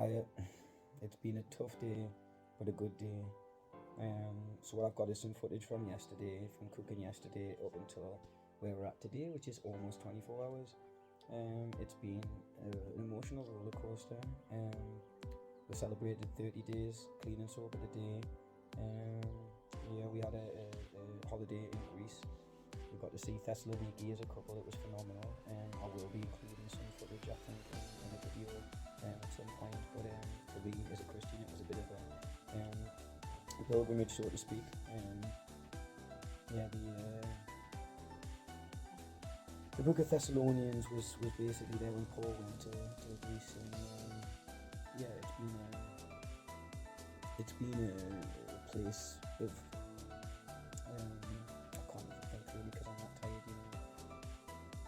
It's been a tough day, but a good day. So what I've got is some footage from yesterday, from cooking yesterday up until where we're at today, which is almost 24 hours. It's been an emotional roller coaster. We celebrated 30 days clean and sober today. We had a holiday in Greece. We got to see Thessaloniki as a couple. It was phenomenal. I will be including some footage, I think, in a video at some point. But for me, as a Christian, it was a bit of a pilgrimage, so to speak. The book of Thessalonians was basically there when Paul went to Greece, and it's been a place of I can't even think really because I'm not tired,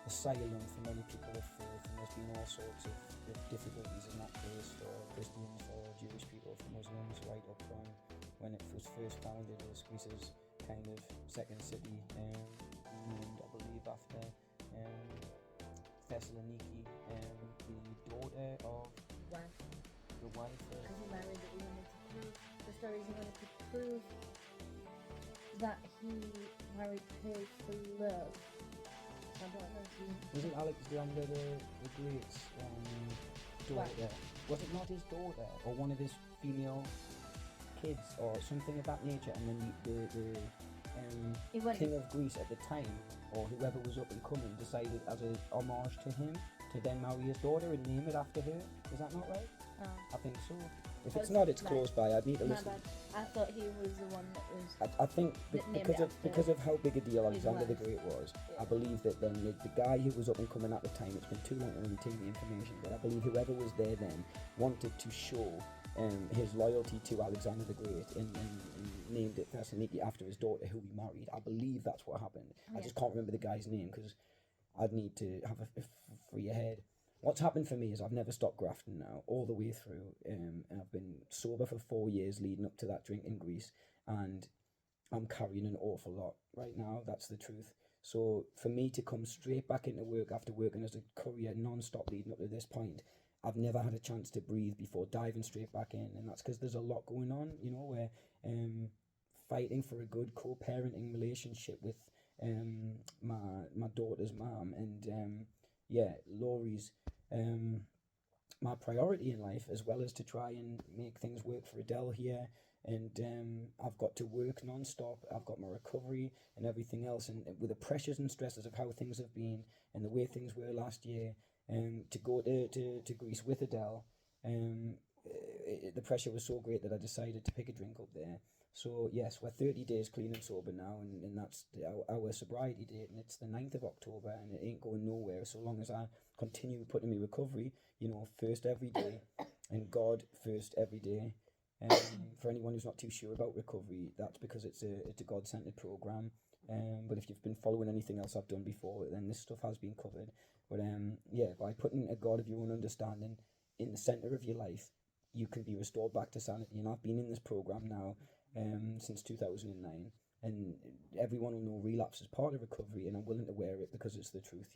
asylum for many people of faith, and there's been all sorts of difficulties in that place for Christians, for Jewish people, for Muslims, right up from when it was first founded as Greece's kind of second city, named I believe after Thessaloniki, the daughter of the wife of... Because he married that he wanted to prove, the stories he wanted to prove that he married her for love. I don't know if you... Wasn't Alexander the Great's daughter? Was it not his daughter or one of his female kids or something of that nature? And then the king of Greece at the time, or whoever was up and coming, decided as a homage to him to then marry his daughter and name it after her. Is that not right? Oh. I think so. If it's not, it's close by. I'd need to listen. I thought he was the one that was... I think because of how big a deal Alexander the Great was, yeah. I believe that then the guy who was up and coming at the time, it's been too long to retain the information, but I believe whoever was there then wanted to show his loyalty to Alexander the Great and named it Thessaloniki after his daughter who he married. I believe that's what happened. Yeah. I just can't remember the guy's name because I'd need to have a free head. What's happened for me is I've never stopped grafting now, all the way through, and I've been sober for 4 years leading up to that drink in Greece, and I'm carrying an awful lot right now, that's the truth. So for me to come straight back into work after working as a courier non-stop leading up to this point, I've never had a chance to breathe before diving straight back in, and that's because there's a lot going on, where fighting for a good co-parenting relationship with my daughter's mom, and Laurie's my priority in life, as well as to try and make things work for Adelle here. And I've got to work non-stop. I've got my recovery and everything else, and with the pressures and stresses of how things have been and the way things were last year, to go to Greece with Adelle, the pressure was so great that I decided to pick a drink up there. So yes, we're 30 days clean and sober now, and that's our sobriety date, and it's the 9th of October, and it ain't going nowhere so long as I continue putting my recovery, first every day, and God first every day. For anyone who's not too sure about recovery, that's because it's a God-centered program. But if you've been following anything else I've done before, then this stuff has been covered. But by putting a God of your own understanding in the center of your life, you can be restored back to sanity. And I've been in this program now since 2009, and everyone will know relapse is part of recovery, and I'm willing to wear it because it's the truth,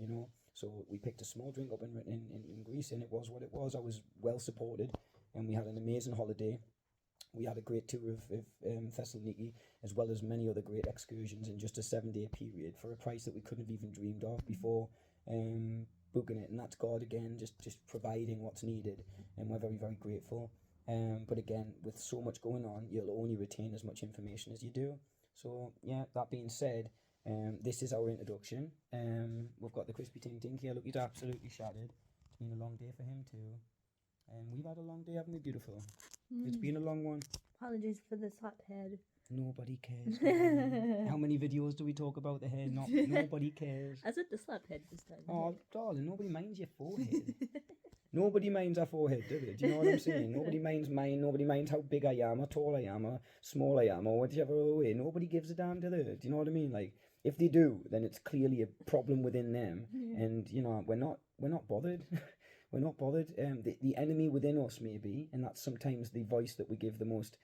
So we picked a small drink up in Greece, and it was what it was. I was well supported, and we had an amazing holiday. We had a great tour of Thessaloniki, as well as many other great excursions in just a 7-day period for a price that we couldn't have even dreamed of before booking it. And that's God again, just providing what's needed, and we're very, very grateful. But again, with so much going on, you'll only retain as much information as you do. So yeah, that being said, this is our introduction. We've got the Krispy Tink here. Look, he's absolutely shattered. It's been a long day for him too. We've had a long day, haven't we, beautiful? It's been a long one. Apologies for the slap head. Nobody cares. How many videos do we talk about the head? Nobody cares. I said the slap head this time. Oh, darling, nobody minds your forehead. Nobody minds our forehead, do they? Do you know what I'm saying? Nobody minds mine. Nobody minds how big I am, or tall I am, or small I am, or whichever other way. Nobody gives a damn, do they? Do you know what I mean? Like, if they do, then it's clearly a problem within them. Yeah. And we're not bothered. We're not bothered. The enemy within us maybe, and that's sometimes the voice that we give the most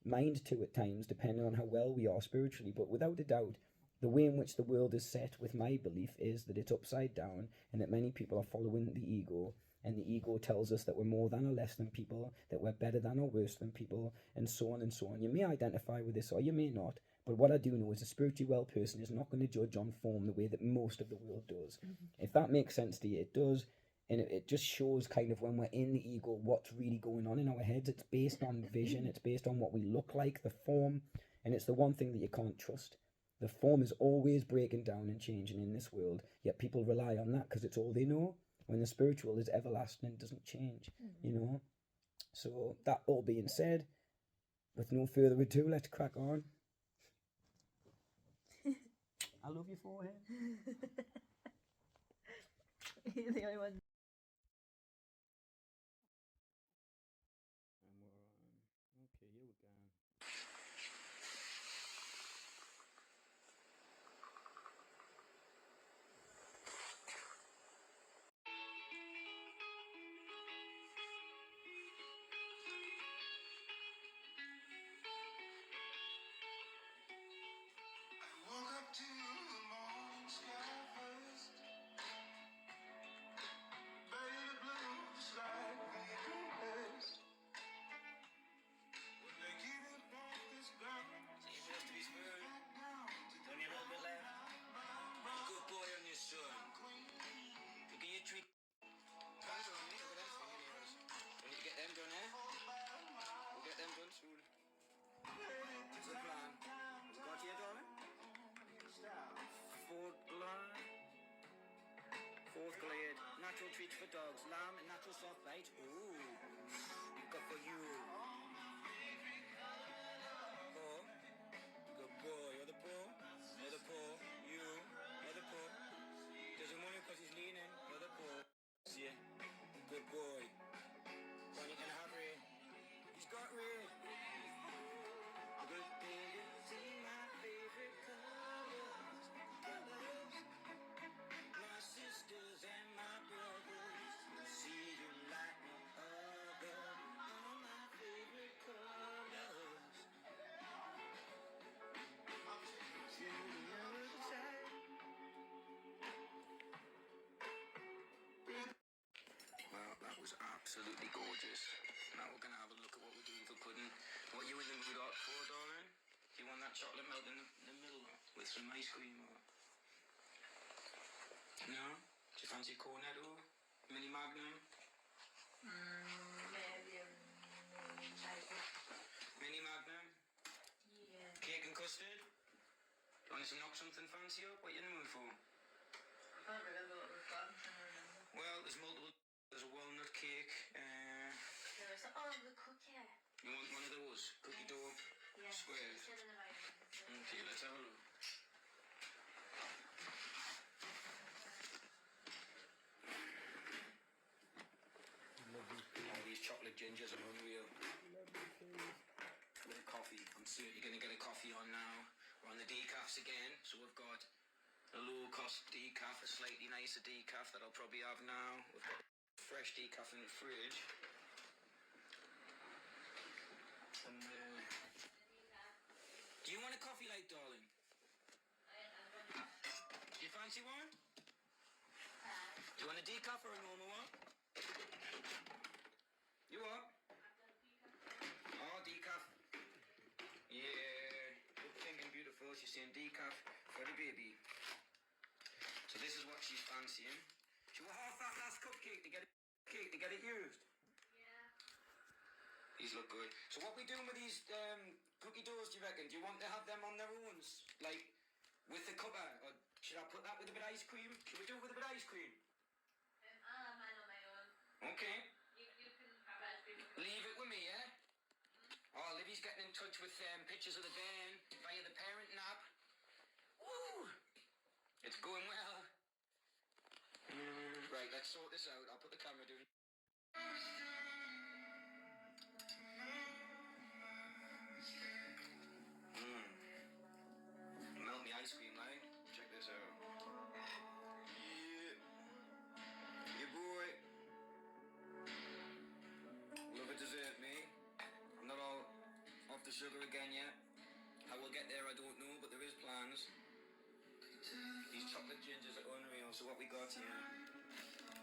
mind to at times, depending on how well we are spiritually. But without a doubt, the way in which the world is set, with my belief, is that it's upside down, and that many people are following the ego and the ego tells us that we're more than or less than people, that we're better than or worse than people, and so on and so on. You may identify with this or you may not, but what I do know is a spiritually well person is not going to judge on form the way that most of the world does. If that makes sense to you, it does. And it just shows kind of when we're in the ego what's really going on in our heads. It's based on vision, it's based on what we look like, the form, and it's the one thing that you can't trust. The form is always breaking down and changing in this world, yet people rely on that because it's all they know, when the spiritual is everlasting and doesn't change, you know. So that all being said, with no further ado, let's crack on. I love your forehead. You're the only one. And we're on. Okay, here we go. Fourth glade, natural treats for dogs, lamb and natural soft bite. Ooh, good for you. Paw, good boy. You're the paw, you're the paw. You're the paw. Doesn't want it because he's leaning. You're the paw. Yeah, good boy. When you can have Ray. He's got Ray. Good boy, you see my favorite colors. My sisters and my brothers. See you like no other. All my favorite colors. To the other side. Well, that was absolutely gorgeous. Now we're going to have a look at what we're doing for pudding. What are you in the mood for, darling? Do you want that chocolate melt in the middle with some ice cream? Or... No? Do you fancy cornetto? Mini Magnum? Maybe a Mini Magnum? yeah. Cake and custard? Do you want to knock something fancy up? What are you in the mood for? I can't remember what we've got. I'm trying to remember. Well, there's multiple. There's a walnut cake. There's the cookie. You want one of those? Cookie dough Yeah. squares? Okay, let's have a look. Oh, these chocolate gingers are unreal. With coffee. I'm certain you're going to get a coffee on now. We're on the decafs again. So we've got a low-cost decaf, a slightly nicer decaf that I'll probably have now. We've got fresh decaf in the fridge. And, do you want a coffee light, darling? Do you fancy one? Do you want a decaf or a normal one? You what? Oh, decaf. Yeah, good thinking, beautiful. She's saying decaf for the baby. So this is what she's fancying. She will half that last cupcake to get it used. Yeah. These look good. So what we doing with these cookie doughs, do you reckon? Do you want to have them on their own, like with the cover, or should I put that with a bit of ice cream? Should we do it with a bit of ice cream? I'll have mine on my own. Okay. You can have ice cream. Leave it with me, yeah? Oh, Livy's getting in touch with pictures of the band via the parent app. Woo! It's going well. Right, let's sort this out. I'll put the camera down. Melt me ice cream, line. Check this out. Yeah. Yeah, boy. Love a dessert, me. I'm not all off the sugar again yet. How we'll get there, I don't know, but there is plans. These chocolate gingers are unreal. So what we got here?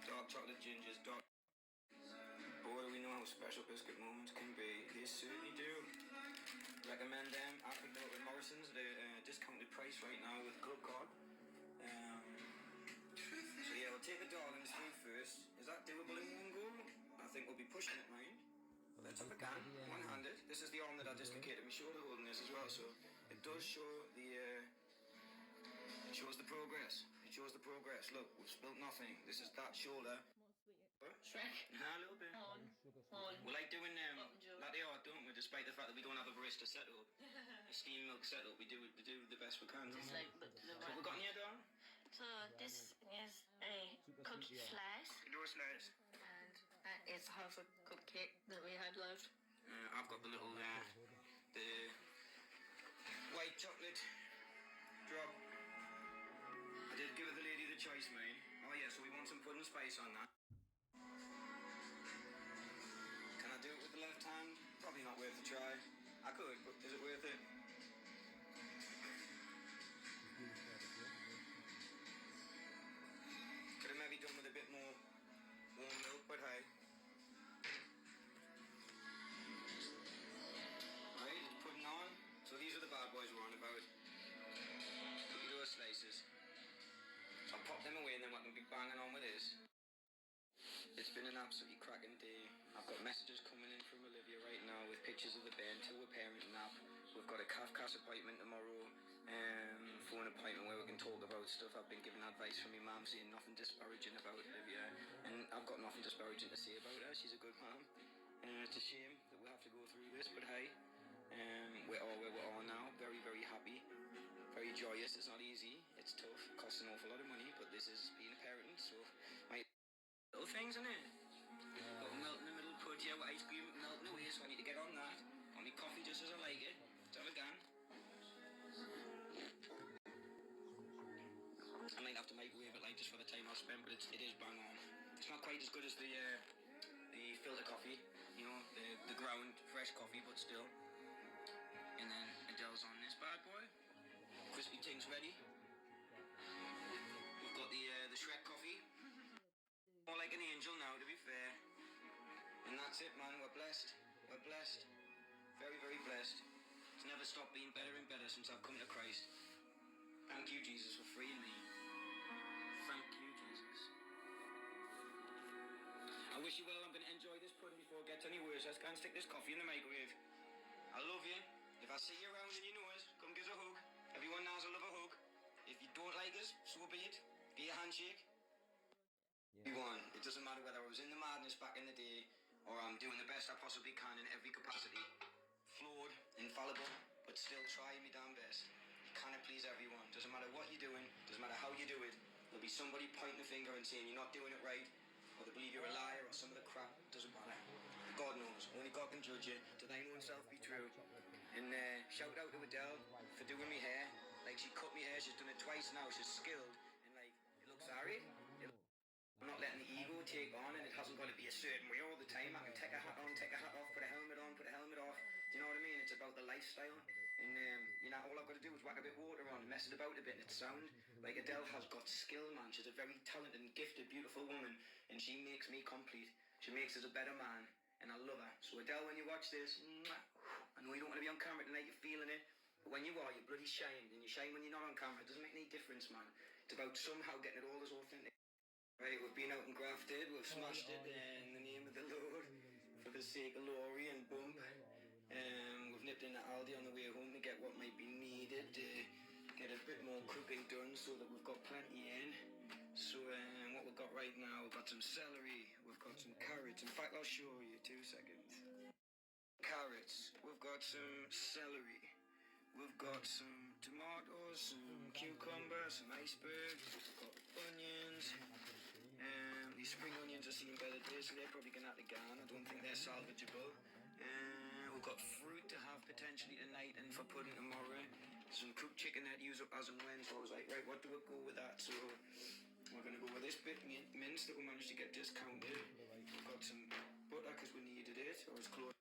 Dark chocolate gingers, dark know how special biscuit moments can be. They certainly do. Recommend them. I picked them up at Morrison's at a discounted price right now with Club Card. So yeah, we'll take the darlings through first. Is that doable in one go? I think we'll be pushing it, mind. But let's have a can. One-handed. This is the arm that I dislocated my shoulder holding this as well, so it does show the... It shows the progress. It shows the progress. Look, we've spilt nothing. This is that shoulder. More sweet. Shrek. Nah, a little bit. On. We like doing latte art, don't we? Despite the fact that we don't have a barista set up, a steam milk set up, we do the best we can. It's like the So what we got in here, darling? So this is a cookie slice, Door slice. and that is half a cupcake that we had left. I've got the little the white chocolate drop. I did give the lady the choice, mate. Oh yeah, so we want some pudding spice on that. Can I do it with the left hand? Probably not worth a try. I could, but is it worth it? Could have maybe done with a bit more warm milk, but hey. Right, it's pudding on. So these are the bad boys we're on about. Cookie dough slices. So I'll pop them away and then we're going to be banging on with this. It's been an absolutely cracking day. I've got messages coming in from Olivia right now with pictures of the band to a parent nap. We've got a calf appointment tomorrow, phone appointment where we can talk about stuff. I've been given advice from my mum saying nothing disparaging about Olivia, and I've got nothing disparaging to say about her. She's a good mum. It's a shame that we have to go through this, but hey, we're all where we are now. Very, very happy. Very joyous. It's not easy. It's tough. It costs an awful lot of money, but this is being a parent, so my little things in it. Got melt in the middle, put with ice cream melting away, so I need to get on that. Got me coffee just as I like it. Let's have a gun. I might have to microwave it like just for the time I'll spend, but it is bang on. It's not quite as good as the filter coffee, you know, the ground fresh coffee, but still. And then Adelle's on this bad boy. Krispy things ready. We've got the Shrek coffee. More like an angel now, to be fair. And that's it, man. We're blessed. We're blessed. Very, very blessed. It's never stopped being better and better since I've come to Christ. Thank you, Jesus, for freeing me. Thank you, Jesus. I wish you well. I'm going to enjoy this pudding before it gets any worse. Let's go and stick this coffee in the microwave. I love you. If I see you around and you know us, come give us a hug. Everyone knows I love a hug. If you don't like us, so be it. Be a handshake. Everyone, it doesn't matter whether I was in the madness back in the day or I'm doing the best I possibly can in every capacity. Flawed, infallible, but still trying my damn best. You cannot please everyone. Doesn't matter what you're doing, doesn't matter how you do it. There'll be somebody pointing a finger and saying you're not doing it right, or they believe you're a liar or some of the crap. Doesn't matter. God knows. Only God can judge you. To thine own self be true. And shout out to Adelle for doing me hair. Like, she cut me hair. She's done it twice now. She's skilled. And like, it looks alright. I'm not letting the ego take on, and it hasn't got to be a certain way all the time. I can take a hat on, take a hat off, put a helmet on, put a helmet off. Do you know what I mean? It's about the lifestyle. And, you know, all I've got to do is whack a bit of water on and mess it about a bit, and it's sound. Like, Adelle has got skill, man. She's a very talented and gifted, beautiful woman, and she makes me complete. She makes us a better man, and I love her. So, Adelle, when you watch this, I know you don't want to be on camera tonight, you're feeling it. But when you are, you bloody shine, and you shine when you're not on camera. It doesn't make any difference, man. It's about somehow getting it all as authentic. Right, we've been out and grafted, we've smashed it in the name of the Lord, for the sake of Laurie and Bump. We've nipped into Aldi on the way home to get what might be needed, to get a bit more cooking done so that we've got plenty in. So what we've got right now, we've got some celery, we've got some carrots. In fact, I'll show you, 2 seconds. Carrots, we've got some celery. We've got some tomatoes, some cucumber, some icebergs, we've got onions. These spring onions are seeing better days, so they're probably going to have to go. I don't think they're salvageable. We've got fruit to have potentially tonight and for pudding tomorrow. Some cooked chicken that use up as and when, so I was like, right, what do we go with that? So we're going to go with this bit mince that we managed to get discounted. We've got some butter because we needed it, or it's close.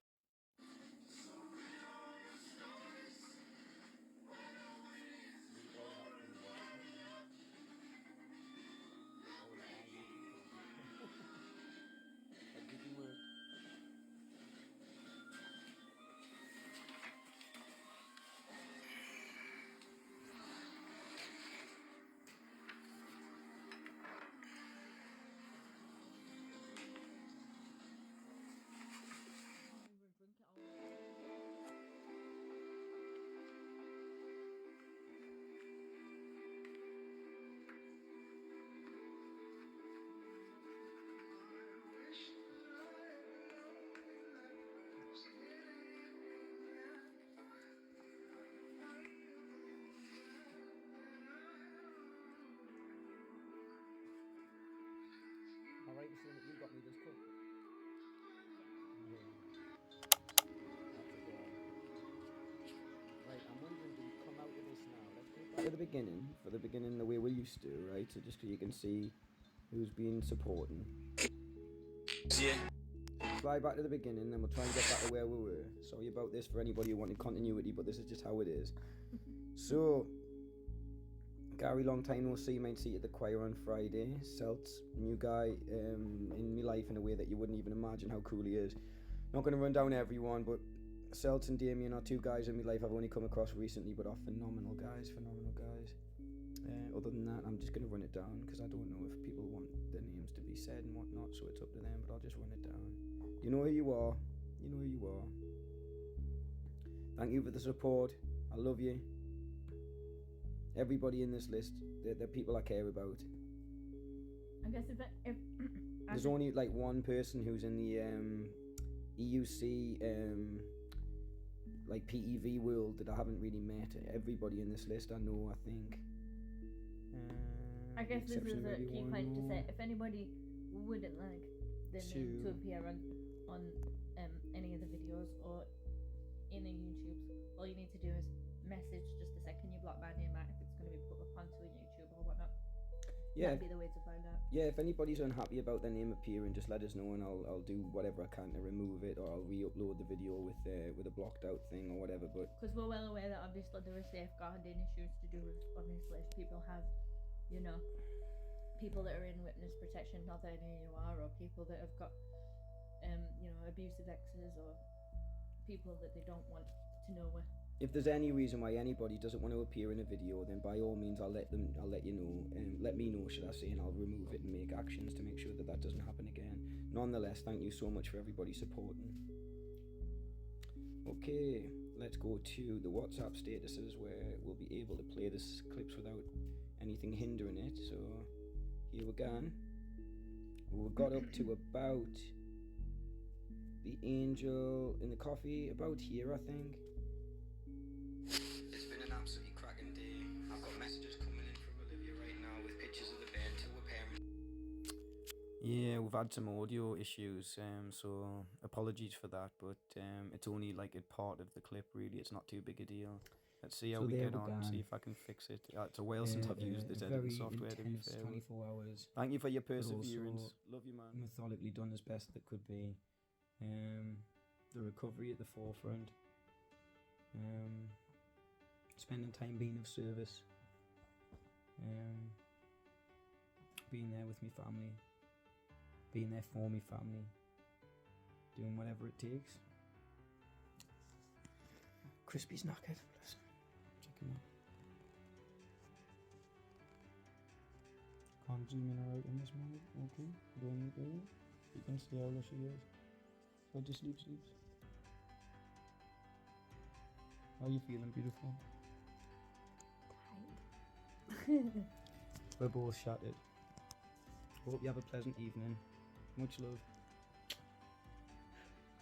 saying that you got me this cup? Yeah. That's a go. Right, I'm wondering, do we come out of this now? Let's go back to the beginning, for the beginning the way we're used to, right? So just so you can see who's been supporting. Yeah. Fly back to the beginning, then we'll try and get back to where we were. Sorry about this for anybody who wanted continuity, but this is just how it is. So, Gary, long time no see, might see you at the choir on Friday. Celts, new guy in my life in a way that you wouldn't even imagine how cool he is. Not going to run down everyone, but Celts and Damien are two guys in my life I've only come across recently, but are phenomenal guys. Other than that, I'm just going to run it down because I don't know if people want their names to be said and whatnot, so it's up to them, but I'll just run it down. You know who you are. You know who you are. Thank you for the support. I love you. Everybody in this list, they're people I care about. I guess if There's only like one person who's in the EUC like PEV world that I haven't really met. Everybody in this list I know, I think. I guess this is a key one point to more. say, if anybody wouldn't like their name to appear on any of the videos or in a YouTube, all you need to do is message just to say, can you block my name out if it's going to be put up onto a YouTube or whatnot. Yeah. That'd be the way to find out. Yeah, if anybody's unhappy about their name appearing, just let us know and I'll do whatever I can to remove it, or I'll re-upload the video with a blocked out thing or whatever. But because we're well aware that obviously there are safeguarding issues to do with, obviously, if people have, you know, people that are in witness protection, not that any of you are, or people that have got, you know, abusive exes, or people that they don't want to know where. if there's any reason why anybody doesn't want to appear in a video, then by all means I'll let you know, let me know, should I say, and I'll remove it and make actions to make sure that that doesn't happen again. Nonetheless, thank you so much for everybody supporting. Okay, let's go to the WhatsApp statuses where we'll be able to play this clips without anything hindering it. So here we go. We got up to about the angel in the coffee, about here, I think. It's been an absolutely cracking day. I've got messages coming in from Olivia right now with pictures of the band to her parents. Yeah, we've had some audio issues, so apologies for that, but it's only like a part of the clip, really. It's not too big a deal. Let's see how we get on, see if I can fix it. It's a while since I've used this editing software, to be fair. 24 hours. Thank you for your perseverance. Love you, man. Methodically done as best that could be. The recovery at the forefront. Spending time being of service. Being there with my family. Being there for my family. Doing whatever it takes. Krispy's knackered. Bless him. Check him out. Can't zoom in or out in this mode. Okay. Don't need to. You can see how lush she is. So just sleeps. How are you feeling, beautiful? We're both shattered. Hope you have a pleasant evening. Much love.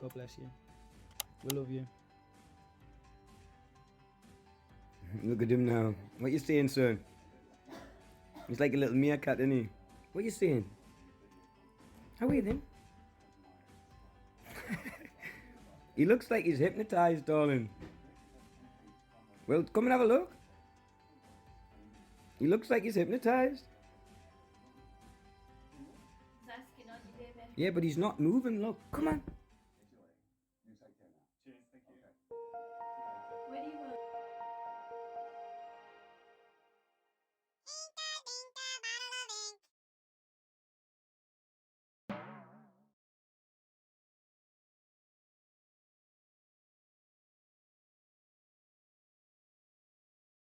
God bless you. We love you. Look at him now. What you saying, son? He's like a little meerkat, isn't he? What you saying? How are you then? He looks like he's hypnotized, darling. Well, come and have a look. He looks like he's hypnotized. He's asking on you, baby. Yeah, but he's not moving. Look, come on.